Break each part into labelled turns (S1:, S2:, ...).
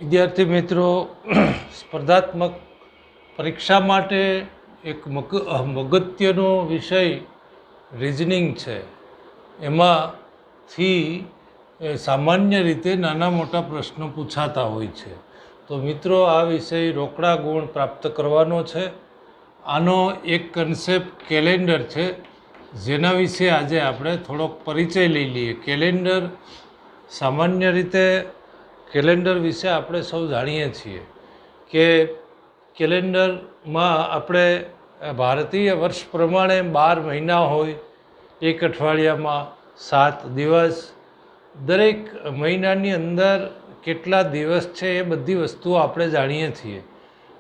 S1: વિદ્યાર્થી મિત્રો, સ્પર્ધાત્મક પરીક્ષા માટે એક અગત્યનો વિષય રિઝનિંગ છે. એમાંથી સામાન્ય રીતે નાના મોટા પ્રશ્નો પૂછાતા હોય છે. તો મિત્રો, આ વિષય રોકડા ગુણ પ્રાપ્ત કરવાનો છે. આનો એક કન્સેપ્ટ કેલેન્ડર છે, જેના વિશે આજે આપણે થોડોક પરિચય લઈ લઈએ. કેલેન્ડર સામાન્ય રીતે કેલેન્ડર વિશે આપણે સૌ જાણીએ છીએ કે કેલેન્ડરમાં આપણે ભારતીય વર્ષ પ્રમાણે 12 મહિના હોય, એક અઠવાડિયામાં 7 દિવસ, દરેક મહિનાની અંદર કેટલા દિવસ છે એ બધી વસ્તુઓ આપણે જાણીએ છીએ.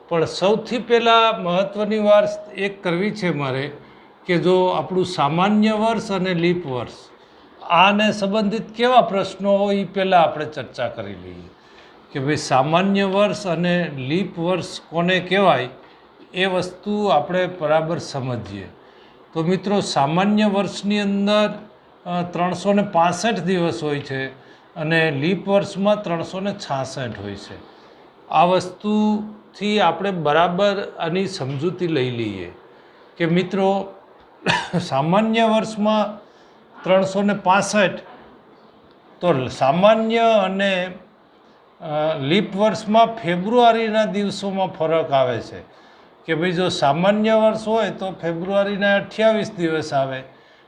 S1: પણ સૌથી પહેલાં મહત્ત્વની વાત એક કરવી છે મારે કે જો આપણું સામાન્ય વર્ષ અને લીપ વર્ષ આને સંબંધિત કેવા પ્રશ્નો હોય એ પહેલાં આપણે ચર્ચા કરી લઈએ કે ભાઈ સામાન્ય વર્ષ અને લીપ વર્ષ કોને કહેવાય એ વસ્તુ આપણે બરાબર સમજીએ. તો મિત્રો, સામાન્ય વર્ષની અંદર 365 દિવસ હોય છે અને લીપ વર્ષમાં 366 હોય છે. આ વસ્તુથી આપણે બરાબર આની સમજૂતી લઈ લઈએ કે મિત્રો, સામાન્ય વર્ષમાં 365, તો સામાન્ય અને લીપ વર્ષમાં ફેબ્રુઆરીના દિવસોમાં ફરક આવે છે કે ભાઈ જો સામાન્ય વર્ષ હોય તો ફેબ્રુઆરીના 28 દિવસ આવે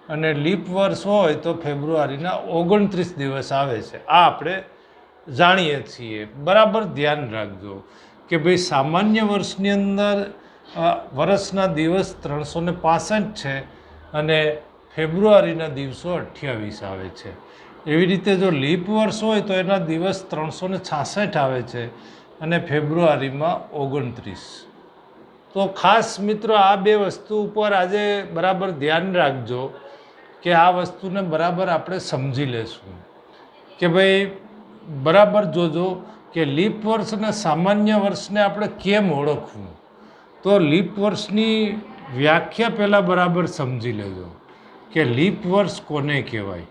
S1: અને લીપ વર્ષ હોય તો ફેબ્રુઆરીના 29 દિવસ આવે છે. આ આપણે જાણીએ છીએ. બરાબર ધ્યાન રાખજો કે ભાઈ સામાન્ય વર્ષની અંદર વર્ષના દિવસ 365 છે અને ફેબ્રુઆરીના દિવસો 28 આવે છે. એવી રીતે જો લીપ વર્ષ હોય તો એના દિવસ 366 આવે છે અને ફેબ્રુઆરીમાં 29. તો ખાસ મિત્રો, આ બે વસ્તુ ઉપર આજે બરાબર ધ્યાન રાખજો કે આ વસ્તુને બરાબર આપણે સમજી લેશું કે ભાઈ બરાબર જોજો કે લીપ વર્ષ અને સામાન્ય વર્ષને આપણે કેમ ઓળખવું. તો લીપ વર્ષની વ્યાખ્યા પહેલાં બરાબર સમજી લેજો કે લીપ વર્ષ કોને કહેવાય.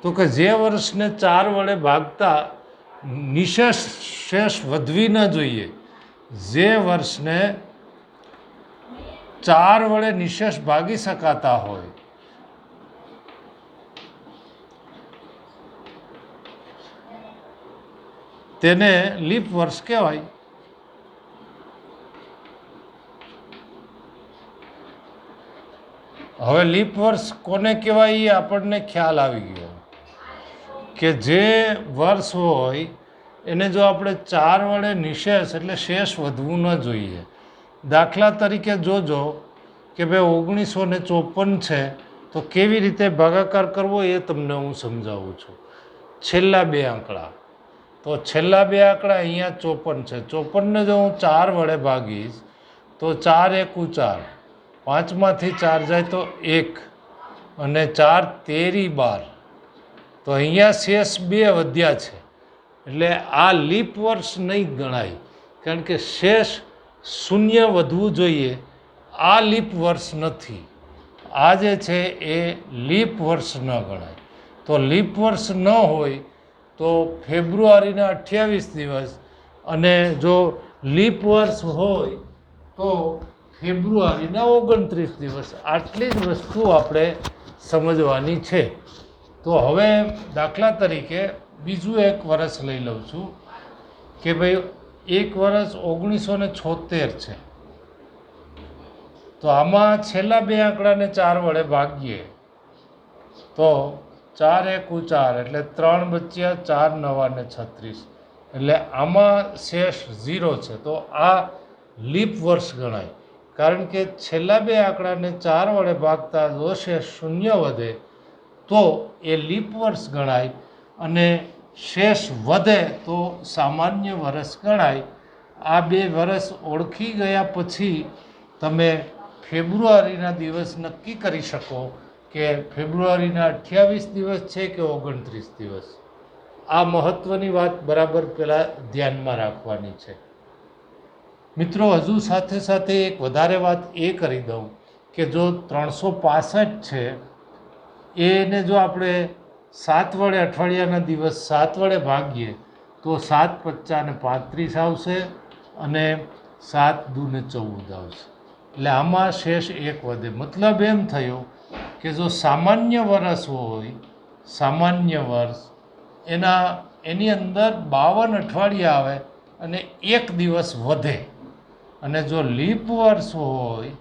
S1: તો કે જે વર્ષને 4 વડે ભાગતા નિશેષ શેષ વધવી ન જોઈએ, જે વર્ષને 4 વડે નિશેષ ભાગી શકાતા હોય, તેને લીપ વર્ષ કહેવાય. હવે લીપ વર્ષ કોને કહેવાય એ આપણને ખ્યાલ આવી ગયો કે જે વર્ષ હોય એને જો આપણે 4 વડે નિશેષ એટલે શેષ વધવું ન જોઈએ. દાખલા તરીકે જોજો કે ભાઈ 1954 છે તો કેવી રીતે ભાગાકાર કરવો એ તમને હું સમજાવું છું. છેલ્લા બે આંકડા, તો છેલ્લા બે આંકડા અહીંયા 54 છે. 54ને જો હું 4 વડે ભાગીશ તો 4 એકુ 4, 5માંથી 4 જાય તો 1 અને 4 તેરી 12. તો અહીંયા શેષ 2 વધ્યા છે એટલે આ લીપ વર્ષ નહીં ગણાય, કારણ કે શેષ 0 વધવું જોઈએ. આ લીપ વર્ષ નથી. આ જે છે એ લીપ વર્ષ ન ગણાય. તો લીપ વર્ષ ન હોય તો ફેબ્રુઆરીના 28 દિવસ અને જો લીપ વર્ષ હોય તો ફેબ્રુઆરીના 29 દિવસ. આટલી જ વસ્તુ આપણે સમજવાની છે. તો હવે દાખલા તરીકે બીજું એક વર્ષ લઈ લઉં છું કે ભાઈ એક વર્ષ 1976 છે. તો આમાં છેલ્લા બે આંકડાને 4 વડે ભાગીએ તો 4 એકુ 4 એટલે 3 બચ્યા, 4 9 ને 36 એટલે આમાં શેષ 0 છે. તો આ લીપ વર્ષ ગણાય, કારણ કે છેલ્લા બે આંકડાને 4 વડે ભાગતા જો શેષ 0 વધે તો એ લીપ વર્ષ ગણાય અને શેષ વધે તો સામાન્ય વર્ષ ગણાય. આ બે વર્ષ ઓળખી ગયા પછી તમે ફેબ્રુઆરીના દિવસ નક્કી કરી શકો કે ફેબ્રુઆરીના 28 દિવસ છે કે 29 દિવસ. આ મહત્ત્વની વાત બરાબર પહેલાં ધ્યાનમાં રાખવાની છે. મિત્રો, હજુ સાથે સાથે એક વધારે વાત એ કરી દઉં કે જો 365 છે એને જો આપણે 7 વડે અઠવાડિયાના દિવસ 7 વડે ભાગીએ તો 7 × 5 = 35 આવશે અને 7 × 2 = 14 આવશે. એટલે આમાં શેષ 1 વધે. મતલબ એમ થયો કે જો સામાન્ય વર્ષ હોય, સામાન્ય વર્ષ એની અંદર 52 અઠવાડિયા આવે અને 1 દિવસ વધે. અને જો લીપ વર્ષ હોય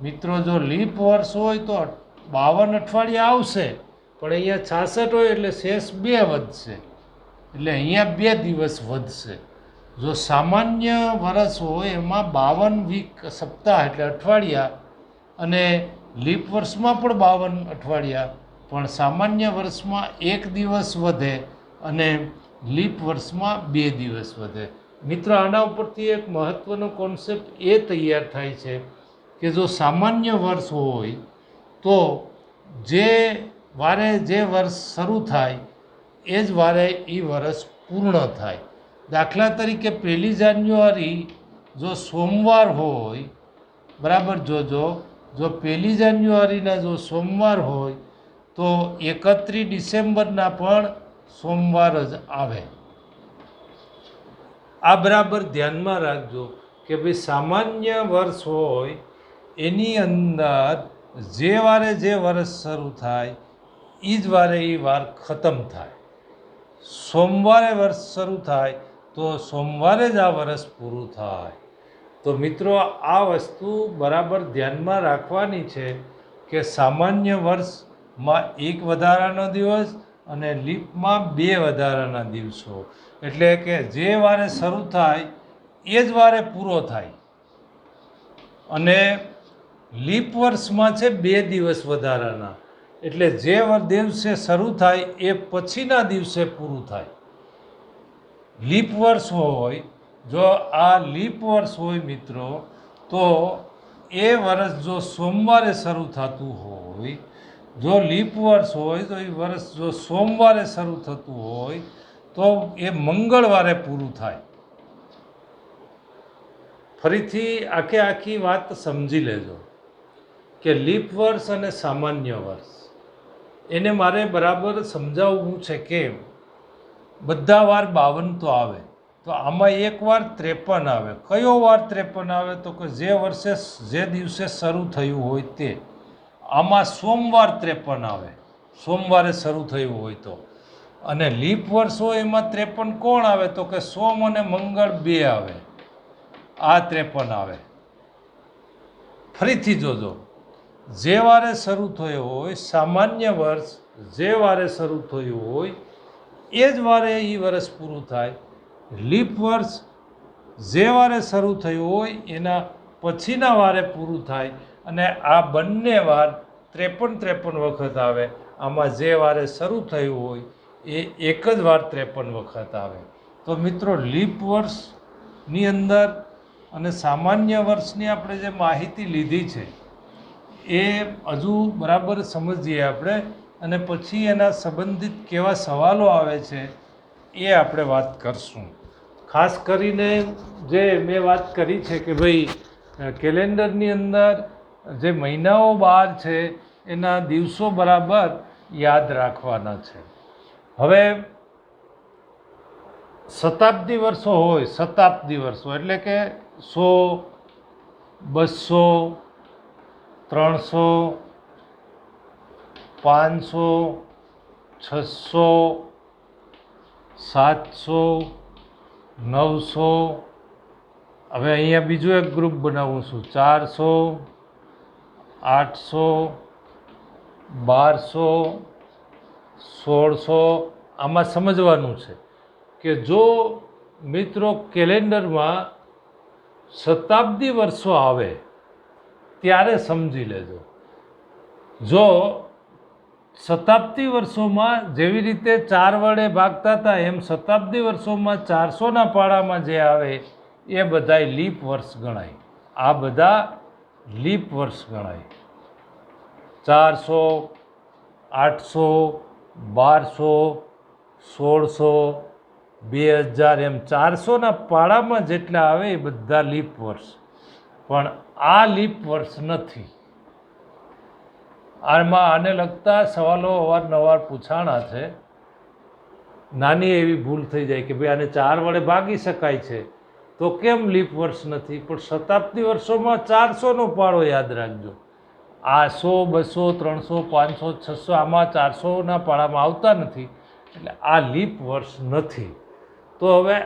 S1: મિત્રો, જો લીપ વર્ષ હોય તો 52 અઠવાડિયા આવશે, પણ અહીંયા 66 હોય એટલે શેષ 2 વધશે. એટલે અહીંયા 2 દિવસ વધશે. જો સામાન્ય વર્ષ હોય એમાં 52 વીક સપ્તાહ એટલે અઠવાડિયા, અને લીપ વર્ષમાં પણ 52 અઠવાડિયા, પણ સામાન્ય વર્ષમાં 1 દિવસ વધે અને લીપ વર્ષમાં 2 દિવસ વધે. મિત્રો, આના ઉપરથી એક મહત્ત્વનો કોન્સેપ્ટ એ તૈયાર થાય છે કે જો સામાન્ય વર્ષ હોય તો જે વારે જે વર્ષ શરૂ થાય એ જ વારે એ વર્ષ પૂર્ણ થાય. દાખલા તરીકે 1 જાન્યુઆરી જો સોમવાર હોય, બરાબર જોજો, જો 1 જાન્યુઆરીના જો સોમવાર હોય તો 31 ડિસેમ્બરના પણ સોમવાર જ આવે. આ બરાબર ધ્યાનમાં રાખજો કે ભાઈ સામાન્ય વર્ષ હોય એની અંદર જે વારે જે વર્ષ શરૂ થાય એ જ વારે એ વાર ખતમ થાય. સોમવારે વર્ષ શરૂ થાય તો સોમવારે જ આ વર્ષ પૂરું થાય. તો મિત્રો, આ વસ્તુ બરાબર ધ્યાનમાં રાખવાની છે કે સામાન્ય વર્ષમાં 1 વધારાનો દિવસ અને લીપમાં 2 વધારાના દિવસો. એટલે કે જે વારે શરૂ થાય એ જ વારે પૂરો થાય. અને લીપ વર્ષમાં છે 2 દિવસ વધારાના, એટલે જે દિવસે શરૂ થાય એ પછીના દિવસે પૂરું થાય. લીપ વર્ષ હોય, જો આ લીપ વર્ષ હોય મિત્રો, તો એ વર્ષ જો સોમવારે શરૂ થતું હોય, જો લીપ વર્ષ હોય તો એ વર્ષ જો સોમવારે શરૂ થતું હોય તો એ મંગળવારે પૂરું થાય. ફરીથી આખી વાત સમજી લેજો કે લીપ વર્ષ અને સામાન્ય વર્ષ એને મારે બરાબર સમજાવવું છે. કેમ? બધા વાર 52 તો આવે, તો આમાં એક વાર 53 આવે. કયો વાર 53 આવે? તો કે જે વર્ષે જે દિવસે શરૂ થયું હોય તે. આમાં સોમવાર 53 આવે, સોમવારે શરૂ થયું હોય તો. અને લીપ વર્ષ હોય એમાં 53 કોણ આવે? તો કે સોમ અને મંગળ 2 આવે. આ 53 આવે. ફરીથી જોજો, જે વારે શરૂ થયો હોય સામાન્ય વર્ષ, જે વારે શરૂ થયું હોય એ જ વારે એ વર્ષ પૂરું થાય. લીપ વર્ષ જે વારે શરૂ થયું હોય એના પછીના વારે પૂરું થાય. અને આ બંને વાર 53 વખત આવે. આમાં જે વારે શરૂ થયું હોય એ એક જ વાર 53 વખત આવે. તો મિત્રો, લીપ વર્ષની અંદર અને સામાન્ય વર્ષની આપણે જે માહિતી લીધી છે એ હજુ બરાબર સમજીએ આપણે, અને પછી એના સંબંધિત કેવા સવાલો આવે છે એ આપણે વાત કરશું. ખાસ કરીને જે મેં વાત કરી છે કે ભાઈ કેલેન્ડરની અંદર જે મહિનાઓ 12 છે એના દિવસો બરાબર યાદ રાખવાના છે. હવે શતાબ્દી વર્ષો હોય, શતાબ્દી વર્ષો એટલે કે 100, 200, 300, 500, 600, 700, 900. હવે અહીંયા બીજું એક ગ્રુપ બનાવું છું, 400, 800, 1200, 1600. આમાં સમજવાનું છે કે જો મિત્રો કેલેન્ડરમાં શતાબ્દી વર્ષો આવે ત્યારે સમજી લેજો. જો શતાબ્દી વર્ષોમાં જેવી રીતે 4 વડે ભાગતા હતા એમ શતાબ્દી વર્ષોમાં 400ના પાડામાં જે આવે એ બધાય લીપ વર્ષ ગણાય. આ બધા લીપ વર્ષ ગણાય. 400, 800, 1200, 1600, 2000 એમ 400ના પાડામાં જેટલા આવે એ બધા લીપ વર્ષ. પણ આ લીપ વર્ષ નથી. આમાં આને લગતા સવાલો અવારનવાર પૂછાણા છે. નાની એવી ભૂલ થઈ જાય કે ભાઈ આને 4 વડે ભાગી શકાય છે તો કેમ લીપ વર્ષ નથી? પણ શતાબ્દી વર્ષોમાં 400નો પાળો યાદ રાખજો. આ 100, 200, 300, 500, 600 આમાં 400ના પાળામાં આવતા નથી, એટલે આ લીપ વર્ષ નથી. તો હવે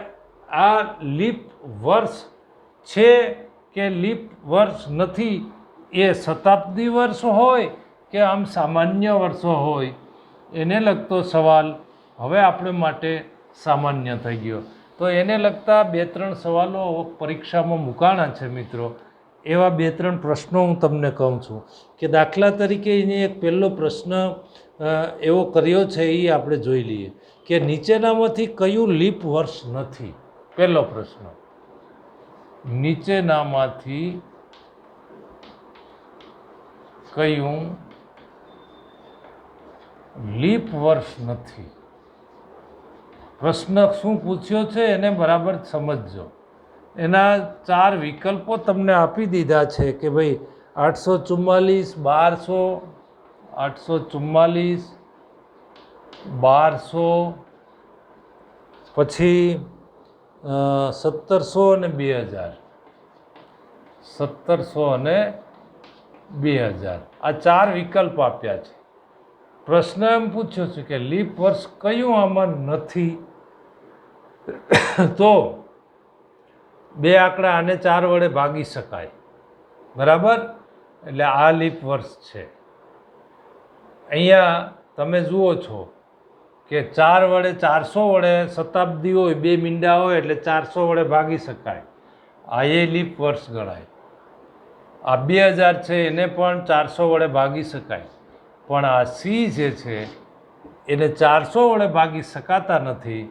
S1: આ લીપ વર્ષ છે કે લીપ વર્ષ નથી, એ શતાબ્દી વર્ષ હોય કે આમ સામાન્ય વર્ષો હોય, એને લગતો સવાલ હવે આપણે માટે સામાન્ય થઈ ગયો. તો એને લગતા 2-3 સવાલો પરીક્ષામાં મુકાણા છે મિત્રો. એવા 2-3 પ્રશ્નો હું તમને કહું છું કે દાખલા તરીકે એની એક પહેલો પ્રશ્ન એવો કર્યો છે, એ આપણે જોઈ લઈએ કે નીચેનામાંથી કયું લીપ વર્ષ નથી? પહેલો પ્રશ્ન, નીચેનામાંથી કયું લીપ વર્ષ નથી? પ્રશ્ન શું પૂછ્યો છે એને બરાબર સમજજો. એના 4 વિકલ્પો તમને આપી દીધા છે કે ભાઈ 844, 1200, 844, 1200, પછી 1700 અને 2000, 1700 અને 2000 આ 4 વિકલ્પ આપ્યા છે. પ્રશ્ન એમ પૂછ્યો છે કે લીપ વર્ષ કયું આમાં નથી? તો 2 આંકડા આને 4 વડે ભાગી શકાય, બરાબર? એટલે આ લીપ વર્ષ છે. અહીંયા તમે જુઓ છો કે 4 વડે 400 વડે શતાબ્દી હોય, 2 મીંડા હોય એટલે 400 વડે ભાગી શકાય, આ એ લીપ વર્ષ ગણાય. આ 2000 છે એને પણ 400 વડે ભાગી શકાય, પણ આ સી જે છે એને 400 વડે ભાગી શકાતા નથી,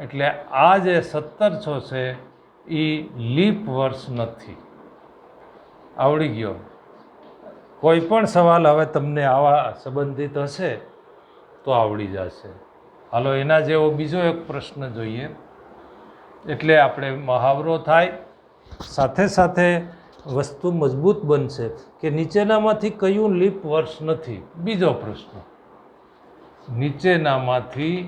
S1: એટલે આ જે 1700 છે એ લીપ વર્ષ નથી. આવડી ગયો? કોઈ પણ સવાલ હવે તમને આવા સંબંધિત હશે તો આવડી જશે. હાલો એના જેવો બીજો એક પ્રશ્ન જોઈએ, એટલે આપણે મહાવરો થાય, સાથે સાથે વસ્તુ મજબૂત બનશે કે નીચેનામાંથી કયું લીપ વર્ષ નથી? બીજો પ્રશ્ન, નીચેનામાંથી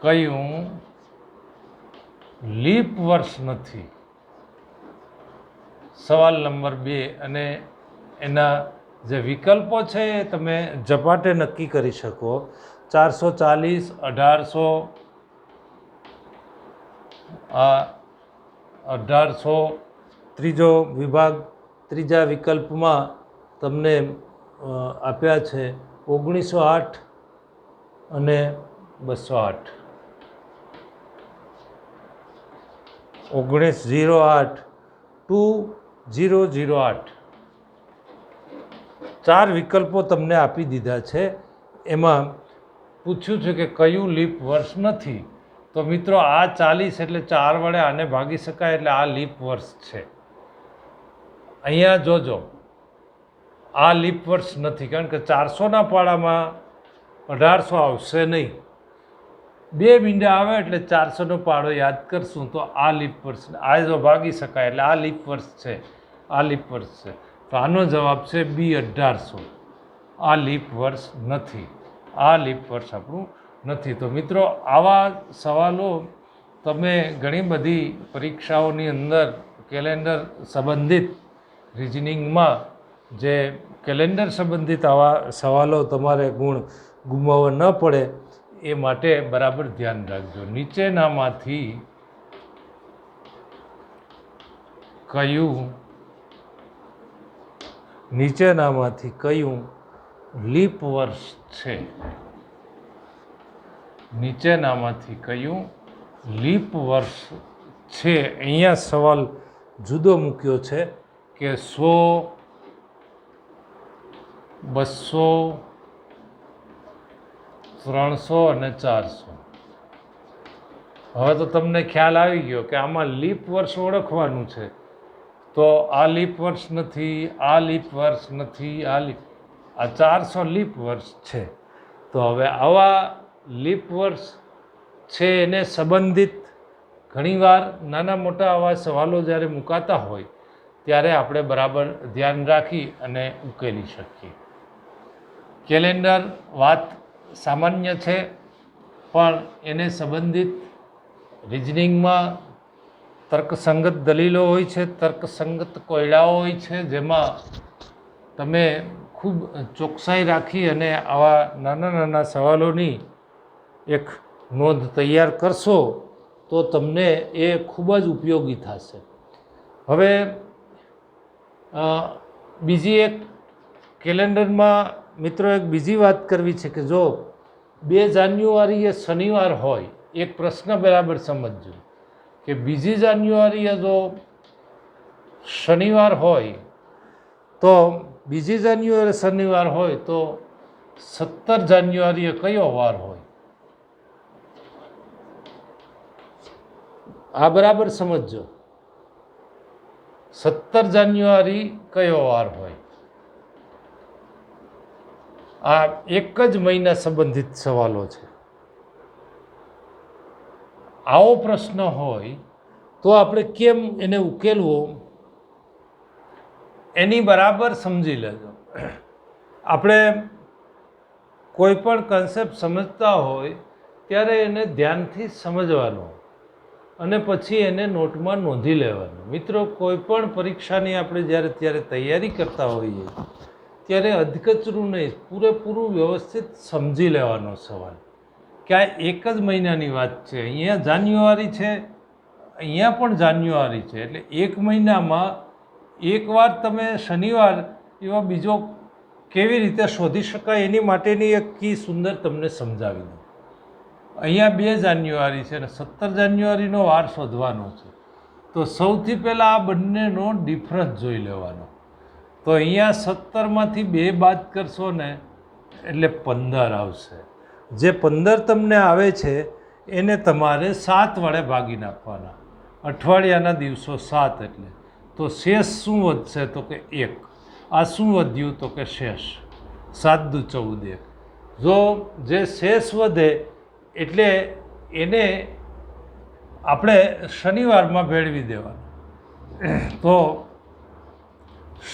S1: કયું લીપ વર્ષ નથી? સવાલ નંબર 2, અને એના જે વિકલ્પો છે એ તમે ઝપાટે નક્કી કરી શકો. 440, 1800, આ 1800 ત્રીજો વિભાગ, ત્રીજા વિકલ્પમાં તમને આપ્યા છે 1908 અને 208. 1908, 2008 4 વિકલ્પો તમને આપી દીધા છે. એમાં પૂછ્યું છે કે કયું લીપ વર્ષ નથી? તો મિત્રો આ 40 એટલે 4 વડે આને ભાગી શકાય, એટલે આ લીપ વર્ષ છે. અહીંયા જોજો, આ લીપ વર્ષ નથી, કારણ કે 400ના પાડામાં 1800 આવશે નહીં. 2 મીંડા આવે એટલે 400નો પાડો યાદ કરશું તો આ લીપ વર્ષ, આ જો ભાગી શકાય એટલે આ લીપ વર્ષ છે, આ લીપ વર્ષ છે. તો આનો જવાબ છે બી, 1800. આ લીપ વર્ષ નથી, આ લીપ વર્ષ આપણું નથી. તો મિત્રો આવા સવાલો તમે ઘણી બધી પરીક્ષાઓની અંદર કેલેન્ડર સંબંધિત રિઝનિંગમાં જે કેલેન્ડર સંબંધિત આવા સવાલો તમારે ગુણ ગુમાવવા ન પડે એ માટે બરાબર ધ્યાન રાખજો. નીચેનામાંથી કયું લીપ વર્ષ છે? નીચેનામાંથી કયું લીપ વર્ષ છે? અહીંયા સવાલ જુદો મૂક્યો છે કે 100, 200, 300 અને 400. હવે તો તમને ખ્યાલ આવી ગયો કે આમાં લીપ વર્ષ ઓળખવાનું છે. તો આ લીપ વર્ષ નથી, આ લીપ વર્ષ નથી, આ 400 લીપ વર્ષ છે. તો હવે આવા લીપ વર્ષ છે એને સંબંધિત ઘણીવાર નાના મોટા આવા સવાલો જ્યારે મુકાતા હોય ત્યારે આપણે બરાબર ધ્યાન રાખી અને ઉકેલી શકીએ. કેલેન્ડર વાત સામાન્ય છે, પણ એને સંબંધિત રિઝનિંગમાં તર્કસંગત દલીલો હોય છે, તર્કસંગત કોયડાઓ હોય છે, જેમાં તમે ખૂબ ચોકસાઈ રાખી અને આવા નાના નાના સવાલોની એક નોંધ તૈયાર કરશો તો તમને એ ખૂબ જ ઉપયોગી થશે. હવે બીજી એક કેલેન્ડરમાં મિત્રો એક બીજી વાત કરવી છે કે જો 2 જાન્યુઆરીએ શનિવાર હોય, એક પ્રશ્ન બરાબર સમજજો કે 2 જાન્યુઆરીએ જો શનિવાર હોય તો 2 જાન્યુઆરીએ શનિવાર હોય તો 17 જાન્યુઆરીએ કયો વાર હોય? આ બરાબર સમજજો. 17 જાન્યુઆરી કયો વાર હોય? આ એક જ મહિના સંબંધિત સવાલો છે. આવો પ્રશ્ન હોય તો આપણે કેમ એને ઉકેલવો એની બરાબર સમજી લેજો. આપણે કોઈ પણ કન્સેપ્ટ સમજતા હોય ત્યારે એને ધ્યાનથી સમજવાનો અને પછી એને નોટમાં નોંધી લેવાનું. મિત્રો, કોઈ પણ પરીક્ષાની આપણે જ્યારે તૈયારી કરતા હોઈએ ત્યારે અધકચરું નહીં, પૂરેપૂરું વ્યવસ્થિત સમજી લેવાનો સવાલ કે આ એક જ મહિનાની વાત છે. અહીંયા જાન્યુઆરી છે, અહીંયા પણ જાન્યુઆરી છે, એટલે એક મહિનામાં એકવાર તમે શનિવાર એવા બીજો કેવી રીતે શોધી શકાય એની માટેની એક કી સુંદર તમને સમજાવી દઉં. અહીંયા 2 જાન્યુઆરી છે અને 17 જાન્યુઆરીનો વાર શોધવાનો છે. તો સૌથી પહેલાં આ બંનેનો ડિફરન્સ જોઈ લેવાનો. તો અહીંયા 17માંથી 2 બાદ કરશો ને એટલે 15 આવશે. જે 15 તમને આવે છે એને તમારે 7 વડે ભાગી નાખવાના. અઠવાડિયાના દિવસો 7 એટલે તો શેષ શું વધશે? તો કે 1. આ શું વધ્યું? તો કે શેષ. 7 દુ 14. જો જે શેષ વધે એટલે એને આપણે શનિવારમાં ભેળવી દેવાનું. તો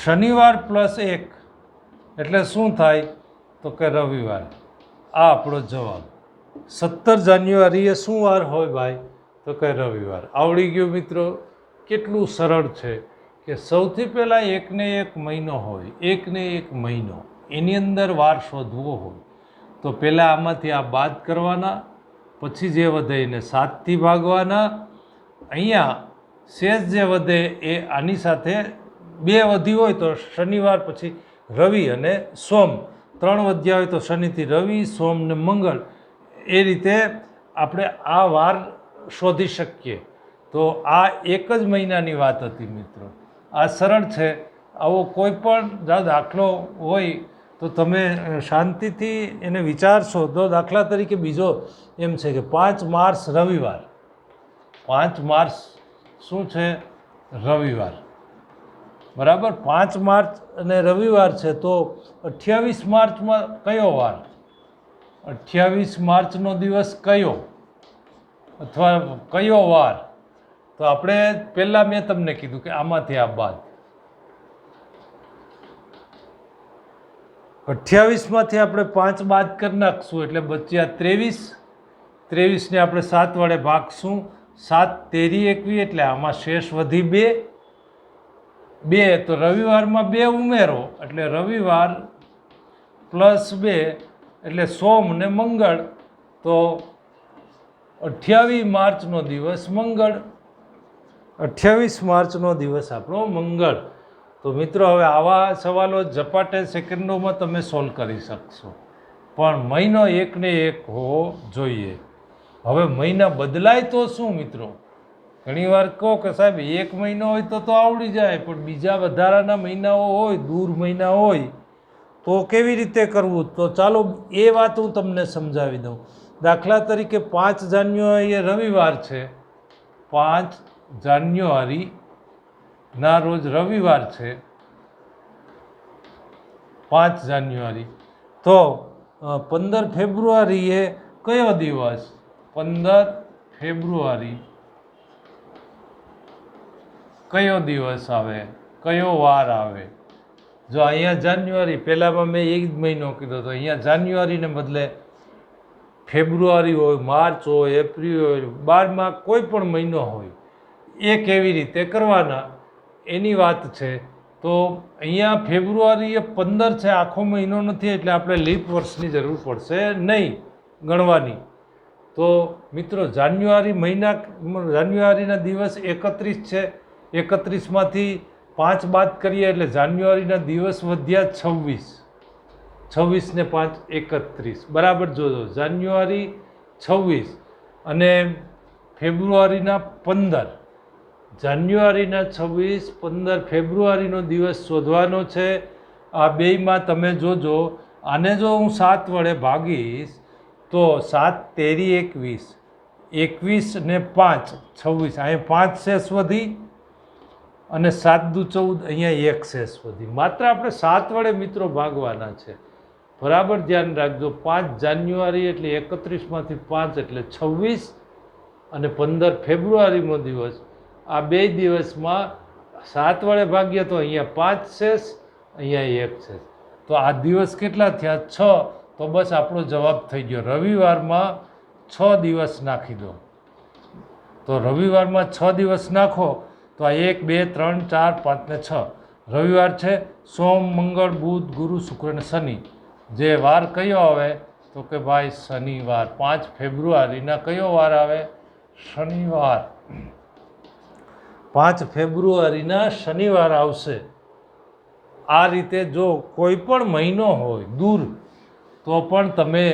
S1: શનિવાર +1 એટલે શું થાય? તો કે રવિવાર. આ આપણો જવાબ. 17 જાન્યુઆરીએ શું વાર હોય ભાઈ? તો કે રવિવાર. આવડી ગયું મિત્રો. કેટલું સરળ છે કે સૌથી પહેલાં એકને એક મહિનો હોય, એકને એક મહિનો એની અંદર વાર શોધવો હોય તો પહેલાં આમાંથી આ બાદ કરવાના, પછી જે વધે એને 7થી ભાગવાના. અહીંયા શેષ જે વધે એ આની સાથે 2 વધી હોય તો શનિવાર પછી રવિ અને સોમ, 3 વધ્યા હોય તો શનિથી રવિ, સોમ ને મંગળ, એ રીતે આપણે આ વાર શોધી શકીએ. તો આ એક જ મહિનાની વાત હતી મિત્રો. આ સરળ છે. આવો કોઈ પણ દાખલો હોય તો તમે શાંતિથી એને વિચારશો. તો દાખલા તરીકે બીજો એમ છે કે 5 માર્ચ રવિવાર. 5 માર્ચ શું છે? રવિવાર. બરાબર. 5 માર્ચ અને રવિવાર છે તો 28 માર્ચમાં કયો વાર? 28 માર્ચનો દિવસ કયો અથવા કયો વાર? તો આપણે પહેલાં મેં તમને કીધું કે આમાંથી આ બાદ. 28માંથી આપણે 5 બાદ કરી નાખશું એટલે બચ્યા 23. 23ને આપણે 7 વડે ભાગશું. 7 તેરી 21 એટલે આમાં શેષ વધી 2. તો રવિવારમાં 2 ઉમેરો એટલે રવિવાર +2 એટલે સોમ ને મંગળ. તો 28 માર્ચનો દિવસ મંગળ. 28 માર્ચનો દિવસ આપણો મંગળ. તો મિત્રો, હવે આવા સવાલો ઝપાટે સેકન્ડોમાં તમે સોલ્વ કરી શકશો, પણ મહિનો એકને એક હોવો જોઈએ. હવે મહિના બદલાય તો શું મિત્રો? ઘણીવાર કહો કે સાહેબ 1 મહિનો હોય તો આવડી જાય, પણ બીજા વધારાના મહિનાઓ હોય, દૂર મહિના હોય તો કેવી રીતે કરવું? તો ચાલો એ વાત હું તમને સમજાવી દઉં. દાખલા તરીકે 5 જાન્યુઆરીએ રવિવાર છે. 5 જાન્યુઆરીના રોજ રવિવાર છે. 5 જાન્યુઆરી. તો 15 ફેબ્રુઆરીએ કયો દિવસ? 15 ફેબ્રુઆરી કયો દિવસ આવે? કયો વાર આવે? જો અહીંયા જાન્યુઆરી, પહેલાંમાં મેં એક જ મહિનો કીધો તો અહીંયા જાન્યુઆરીને બદલે ફેબ્રુઆરી હોય, માર્ચ હોય, એપ્રિલ હોય, 12માં કોઈ પણ મહિનો હોય એ કેવી રીતે કરવાના એની વાત છે. તો અહીંયા ફેબ્રુઆરી એ 15 છે, આખો મહિનો નથી, એટલે આપણે લીપ વર્ષની જરૂર પડશે નહીં ગણવાની. તો મિત્રો જાન્યુઆરીના દિવસ 31 છે. 31માંથી 5 બાદ કરીએ એટલે જાન્યુઆરીના દિવસ વધ્યા 26. 26 ને 5 31. બરાબર જોજો, જાન્યુઆરી 26 અને ફેબ્રુઆરીના 15. જાન્યુઆરીના 26, 15 ફેબ્રુઆરીનો દિવસ શોધવાનો છે. આ બેયમાં તમે જોજો, આને જો હું 7 વડે ભાગીશ તો 7 તેરી 21, 21 ને 5 26, અહીંયા 5 શેષ વધી અને 7 દુ 14, અહીંયા 1 શેષ વધી. માત્ર આપણે 7 વડે મિત્રો ભાગવાના છે. બરાબર ધ્યાન રાખજો. 5 જાન્યુઆરી એટલે 31માંથી 5 એટલે 26 અને 15 ફેબ્રુઆરીનો દિવસ. આ બે દિવસમાં 7 વડે ભાગીએ તો અહીંયા 5 શેષ, અહીંયા 1 શેષ. તો આ દિવસ કેટલા થયા? 6. તો બસ આપણો જવાબ થઈ ગયો. રવિવારમાં 6 દિવસ નાખી દો. તો રવિવારમાં 6 દિવસ નાખો તો આ 1 2 3 4 5 ને 6 રવિવાર છે. સોમ, મંગળ, બુધ, ગુરુ, શુક્ર અને શનિ. જે વાર કયો આવે તો કે ભાઈ શનિવાર. 5 ફેબ્રુઆરીના કયો વાર આવે? શનિવાર. 5 ફેબ્રુઆરીના શનિવાર આવશે. આ રીતે જો કોઈ પણ મહિનો હોય દૂર તો પણ તમે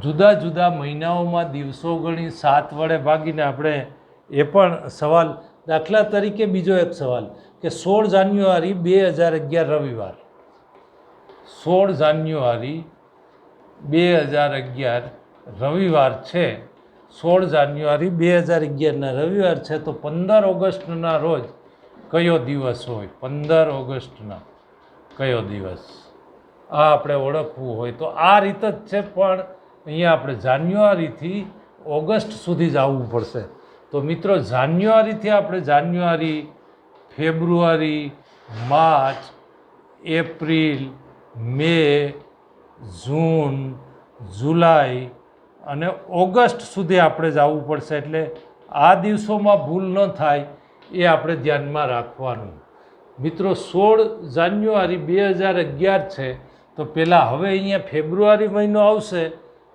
S1: જુદા જુદા મહિનાઓમાં દિવસો ગણી 7 વડે ભાગીને આપણે એ પણ સવાલ, દાખલા તરીકે બીજો એક સવાલ કે 16 જાન્યુઆરી 2011 રવિવાર. 16 જાન્યુઆરી 2011 રવિવાર છે. 16 જાન્યુઆરી 2011ના રવિવાર છે. તો 15 ઓગસ્ટના રોજ કયો દિવસ હોય? 15 ઓગસ્ટના કયો દિવસ? આ આપણે ઓળખવું હોય તો આ રીત જ છે. પણ અહીંયા આપણે જાન્યુઆરીથી ઓગસ્ટ સુધી જવું પડશે. તો મિત્રો જાન્યુઆરીથી આપણે જાન્યુઆરી, ફેબ્રુઆરી, માર્ચ, એપ્રિલ, મે, જૂન, જુલાઈ અને ઓગસ્ટ સુધી આપણે જવું પડશે. એટલે આ દિવસોમાં ભૂલ ન થાય એ આપણે ધ્યાનમાં રાખવાનું. મિત્રો 16 જાન્યુઆરી 2011 છે. તો પહેલાં હવે અહીંયા ફેબ્રુઆરી મહિનો આવશે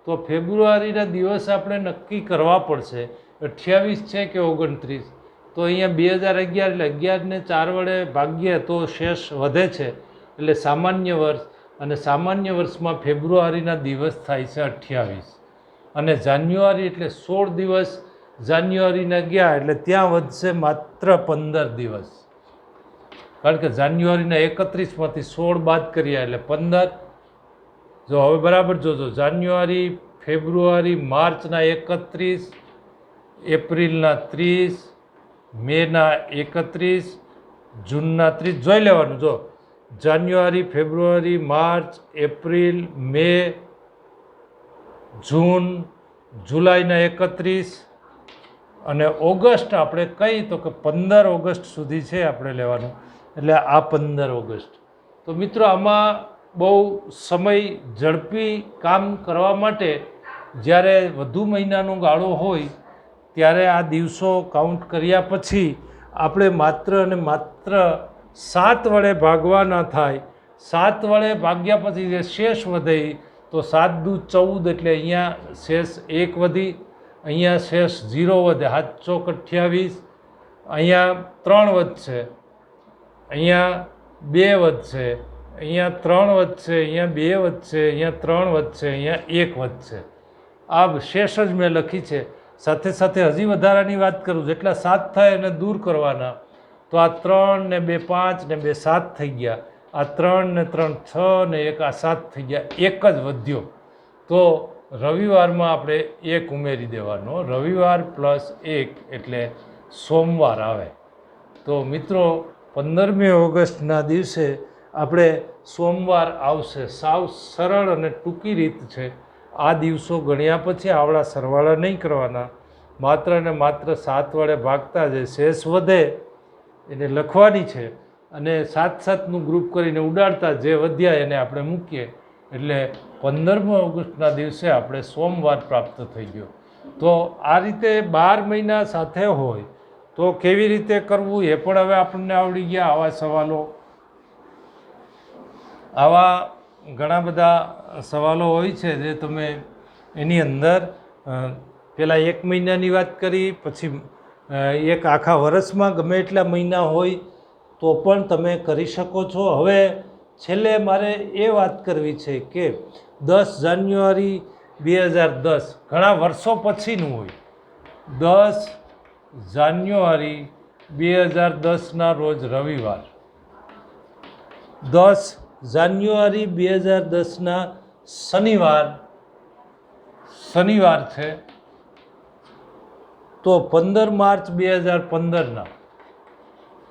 S1: તો ફેબ્રુઆરીના દિવસ આપણે નક્કી કરવા પડશે. 28 છે કે 29? તો અહીંયા 2011 એટલે 11 ને 4 વડે ભાગીએ તો શેષ વધે છે, એટલે સામાન્ય વર્ષ. અને સામાન્ય વર્ષમાં ફેબ્રુઆરીના દિવસ થાય છે 28 અને જાન્યુઆરી એટલે 16 દિવસ જાન્યુઆરીના ગયા એટલે ત્યાં વધશે માત્ર 15 દિવસ. કારણ કે જાન્યુઆરીના 31માંથી 16 બાદ કર્યા એટલે 15. જો હવે બરાબર જોજો, જાન્યુઆરી, ફેબ્રુઆરી, માર્ચના 31, એપ્રિલના 30, મેના 31, જૂનના 30. જોઈ લેવાનું. જો જાન્યુઆરી, ફેબ્રુઆરી, માર્ચ, એપ્રિલ, મે, જૂન, જુલાઈના 31 અને ઓગસ્ટ આપણે કઈ તો કે 15 ઓગસ્ટ સુધી છે આપણે લેવાનું. એટલે આ 15 ઓગસ્ટ. તો મિત્રો આમાં બહુ સમય ઝડપી કામ કરવા માટે જ્યારે વધુ મહિનાનો ગાળો હોય ત્યારે આ દિવસો કાઉન્ટ કર્યા પછી આપણે માત્ર અને માત્ર 7 વડે ભાગવાના થાય. 7 વડે ભાગ્યા પછી જે શેષ વધે તો 7 દુ 14 એટલે અહીંયા શેષ 1 વધી, અહીંયા શેષ 0 વધે, 7 ચોક 28, અહીંયા 3 વધશે, અહીંયા 2 વધશે, અહીંયા 3 વધશે, અહીંયા 2 વધશે, અહીંયા 3 વધશે, અહીંયા 1 વધશે. આ શેષ જ મેં લખી છે. સાથે સાથે હજી વધારાની વાત કરું, જેટલા 7 થાય એને દૂર કરવાના. તો આ 3 ને 2 5 ને 2 7 થઈ ગયા. આ 3 ને 3 6 ને 1 આ 7 થઈ ગયા. 1 જ વધ્યો. તો રવિવારમાં આપણે 1 ઉમેરી દેવાનો. રવિવાર પ્લસ 1 એટલે સોમવાર આવે. તો મિત્રો 15મી ઓગસ્ટના દિવસે આપણે સોમવાર આવશે. સાવ સરળ અને ટૂંકી રીત છે. આ દિવસો ગણ્યા પછી આવડા સરવાળા નહીં કરવાના. માત્ર ને માત્ર 7 વડે ભાગતા જે શેષ વધે એને લખવાની છે અને 7 7નું ગ્રુપ કરીને ઉડાડતા જે વધ્યા એને આપણે મૂકીએ એટલે 15 ઓગસ્ટના દિવસે આપણે સોમવાર પ્રાપ્ત થઈ ગયો. તો આ રીતે 12 મહિના સાથે હોય તો કેવી રીતે કરવું એ પણ હવે આપણને આવડી ગયા. આવા સવાલો, આવા ઘણા બધા સવાલો હોય છે જે તમે એની અંદર પહેલાં 1 મહિનાની વાત કરી, પછી એક આખા વર્ષમાં ગમે એટલા મહિના હોય તો પણ તમે કરી શકો છો. હવે છેલ્લે મારે એ વાત કરવી છે કે 10 જાન્યુઆરી 2010 ઘણા વર્ષો પછીનું હોય. 10 જાન્યુઆરી 2010ના રોજ રવિવાર, 10 જાન્યુઆરી 2010ના શનિવાર છે. તો 15 માર્ચ 2015ના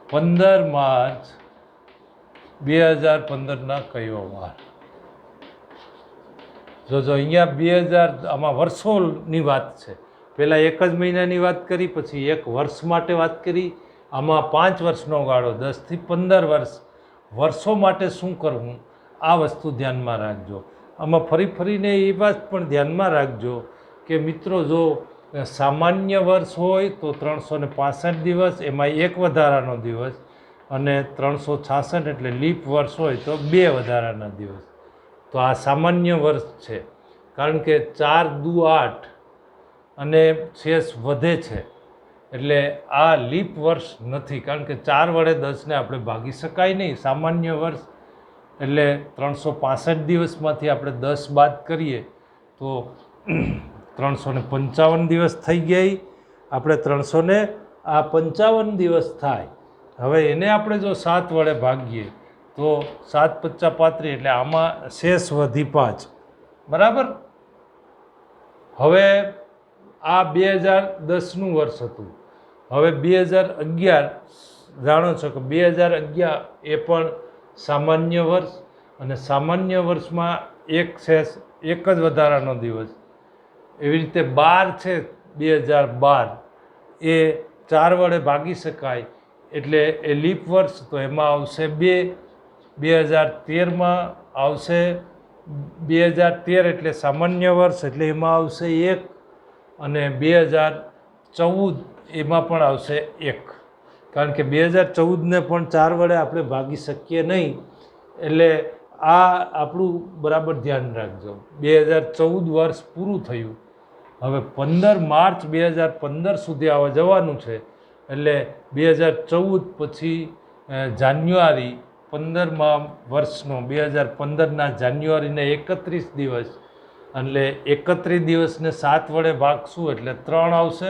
S1: 15 માર્ચ 2015ના કયો વાર? જોજો અહીંયા 2000, આમાં વર્ષોની વાત છે. પહેલાં 1 જ મહિનાની વાત કરી, પછી 1 વર્ષ માટે વાત કરી. આમાં 5 વર્ષનો ગાળો, 10 થી 15 વર્ષ. વર્ષો માટે શું કરવું આ વસ્તુ ધ્યાનમાં રાખજો. આમાં ફરીને એ વાત પણ ધ્યાનમાં રાખજો કે મિત્રો, જો સામાન્ય વર્ષ હોય તો 365 દિવસ, એમાં 1 વધારાનો દિવસ, અને 366 એટલે લીપ વર્ષ હોય તો 2 વધારાના દિવસ. તો આ સામાન્ય વર્ષ છે, કારણ કે 4 દુ 8 અને શેષ વધે છે. એટલે આ લીપ વર્ષ નથી, કારણ કે 4 વડે 10ને આપણે ભાગી શકાય નહીં. સામાન્ય વર્ષ એટલે 365 દિવસમાંથી આપણે 10 બાદ કરીએ તો 355 દિવસ થઈ ગઈ. આપણે 355 દિવસ થાય. હવે એને આપણે જો 7 વડે ભાગીએ તો 7 × 5 = 35, એટલે આમાં શેષ વધી 5. બરાબર. હવે આ 2010નું વર્ષ હતું. હવે 2011 જાણો છો કે 2011 એ પણ સામાન્ય વર્ષ, અને સામાન્ય વર્ષમાં એક શેષ, એક જ વધારાનો દિવસ. એવી રીતે 12 છે, 2012 એ 4 વડે ભાગી શકાય, એટલે એ લીપ વર્ષ, તો એમાં આવશે 2. 2013માં આવશે 2013 એટલે સામાન્ય વર્ષ, એટલે એમાં આવશે 1, અને 2014 એમાં પણ આવશે 1. કારણ કે 2014ને પણ 4 વડે આપણે ભાગી શકીએ નહીં. એટલે આ આપણું બરાબર ધ્યાન રાખજો. 2014 વર્ષ પૂરું થયું. હવે 15 માર્ચ 2015 સુધી આવવા જવાનું છે. એટલે 2014 પછી જાન્યુઆરી 15મા વર્ષનો 2015ના જાન્યુઆરીના 31 દિવસ, એટલે 31 દિવસને 7 વડે ભાગશું એટલે 3 આવશે.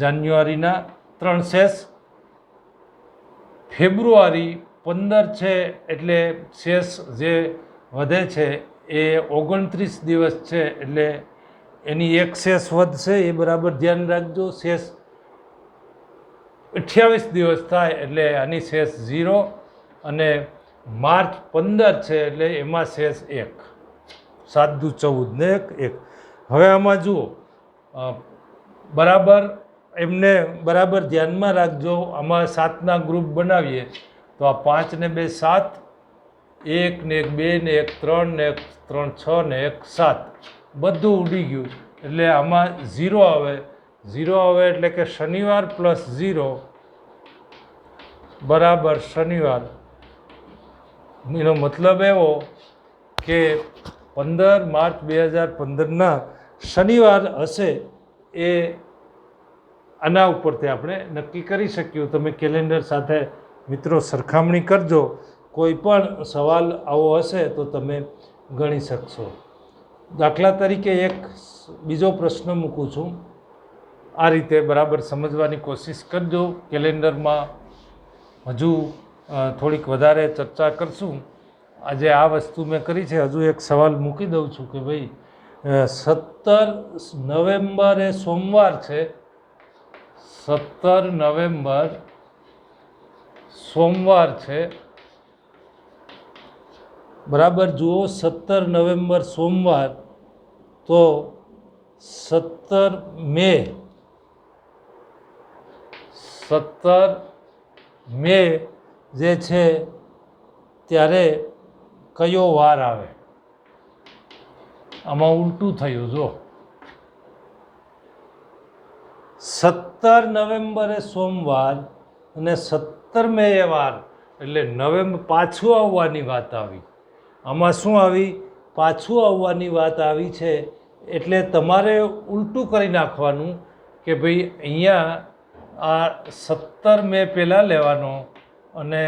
S1: જાન્યુઆરીના 3 શેષ. ફેબ્રુઆરી 15 છે, એટલે શેષ જે વધે છે એ 29 દિવસ છે, એટલે એની 1 શેષ વધશે. એ બરાબર ધ્યાન રાખજો. શેષ 28 દિવસ થાય એટલે આની શેષ 0, અને માર્ચ 15 છે એટલે એમાં શેષ 1. 7 દુ 14 ને 1. હવે આમાં જુઓ, બરાબર એમને બરાબર ધ્યાનમાં રાખજો. આમાં 7ના ગ્રુપ બનાવીએ તો આ 5 ને 2 7, 1 ને 1 2 ને 1 3 ને 1 3 6 ને 1 7, બધું ઉડી ગયું. એટલે આમાં 0 આવે. 0 આવે એટલે કે શનિવાર પ્લસ 0 બરાબર શનિવાર. એનો મતલબ એવો કે 15 માર્ચ 2015ના શનિવાર હશે. એ આના ઉપરથી આપણે નક્કી કરી શક્યું. તમે કેલેન્ડર સાથે મિત્રો સરખામણી કરજો. કોઈ પણ સવાલ આવો હશે તો તમે ગણી શકશો. દાખલા તરીકે એક બીજો પ્રશ્ન મૂકું છું. આ રીતે બરાબર સમજવાની કોશિશ કરજો. કેલેન્ડરમાં હજુ થોડીક વધારે ચર્ચા કરશું. આજે આ વસ્તુ મેં કરી છે. હજુ એક સવાલ મૂકી દઉં છું કે ભાઈ 17 નવેમ્બરે સોમવાર છે. 17 નવેમ્બર સોમવાર છે. બરાબર જુઓ, 17 નવેમ્બર સોમવાર. તો 17 મે 17 મે જે છે ત્યારે કયો વાર આવે? આમાં ઉલટું થયું જો 17 નવેમ્બરે સોમવાર અને 17 મે વાર, એટલે નવેમ્બર પાછું આવવાની વાત આવી. આમાં શું આવી? પાછું આવવાની વાત આવી છે. એટલે તમારે ઉલટું કરી નાખવાનું કે ભાઈ અહીંયા આ 17 મે પહેલાં લેવાનો અને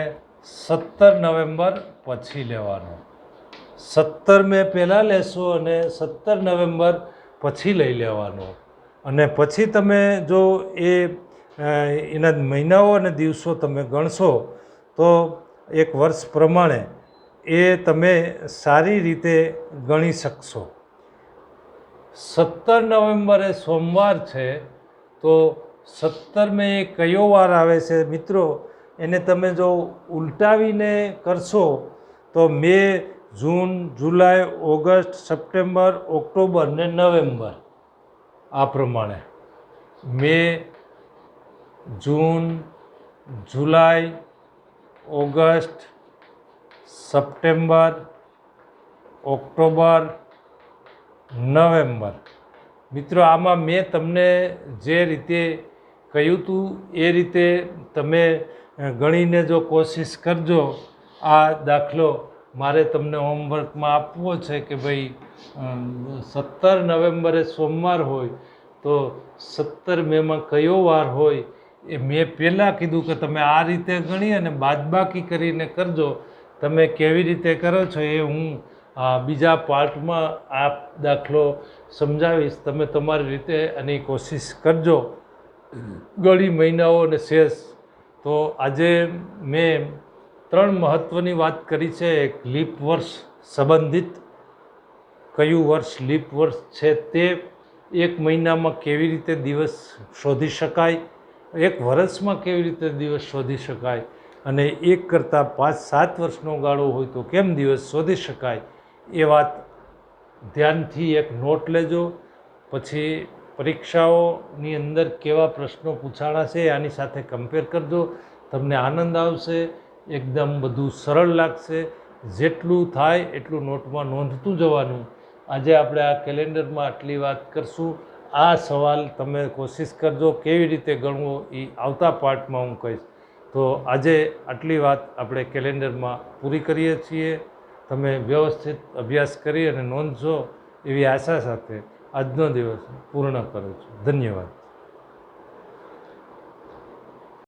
S1: 17 નવેમ્બર પછી લેવાનો. 17 મે પહેલાં લેશો અને 17 નવેમ્બર પછી લઈ લેવાનો. અને પછી તમે જો એના મહિનાઓ અને દિવસો તમે ગણશો તો એક વર્ષ પ્રમાણે એ તમે સારી રીતે ગણી શકશો. 17 નવેમ્બરે સોમવાર છે તો 17 મે એ કયો વાર આવે છે મિત્રો? એને તમે જો ઉલટાવીને કરશો તો મે, જૂન, જુલાઈ, ઓગસ્ટ, સપ્ટેમ્બર, ઓક્ટોબર ને નવેમ્બર, આ પ્રમાણે મે, જૂન, જુલાઈ, ઓગસ્ટ, સપ્ટેમ્બર, ઓક્ટોબર, નવેમ્બર. મિત્રો આમાં મેં તમને જે રીતે કહ્યું હતું એ રીતે તમે ગણીને જો કોશિશ કરજો. આ દાખલો મારે તમને હોમવર્કમાં આપવો છે કે ભાઈ 17 નવેમ્બરે સોમવાર હોય તો 17 મેમાં કયો વાર હોય એ મેં પહેલાં કીધું કે તમે આ રીતે ગણી અને બાદબાકી કરીને કરજો. તમે કેવી રીતે કરો છો એ હું બીજા પાર્ટમાં આ દાખલો સમજાવીશ. તમે તમારી રીતે આની કોશિશ કરજો. ગણી મહિનાઓ અને શેષ. તો આજે મેં 3 મહત્ત્વની વાત કરી છે. એક લીપ વર્ષ સંબંધિત, કયું વર્ષ લીપ વર્ષ છે તે, એક મહિનામાં કેવી રીતે દિવસ શોધી શકાય, એક વર્ષમાં કેવી રીતે દિવસ શોધી શકાય, અને એક કરતાં 5-7 વર્ષનો ગાળો હોય તો કેમ દિવસ શોધી શકાય, એ વાત ધ્યાનથી એક નોટ લેજો. પછી પરીક્ષાઓની અંદર કેવા પ્રશ્નો પૂછાણા છે આની સાથે કમ્પેર કરજો. તમને આનંદ આવશે, એકદમ બધું સરળ લાગશે. જેટલું થાય એટલું નોટમાં નોંધતું જવાનું. આજે આપણે આ કેલેન્ડરમાં આટલી વાત કરશું. આ સવાલ તમે કોશિશ કરજો કેવી રીતે ગણવો એ આવતા પાર્ટમાં હું કહીશ. તો આજે આટલી વાત આપણે કેલેન્ડરમાં પૂરી કરીએ છીએ. તમે વ્યવસ્થિત અભ્યાસ કરી અને નોંધજો એવી આશા સાથે આજનો દિવસ પૂર્ણ કરું છું. ધન્યવાદ.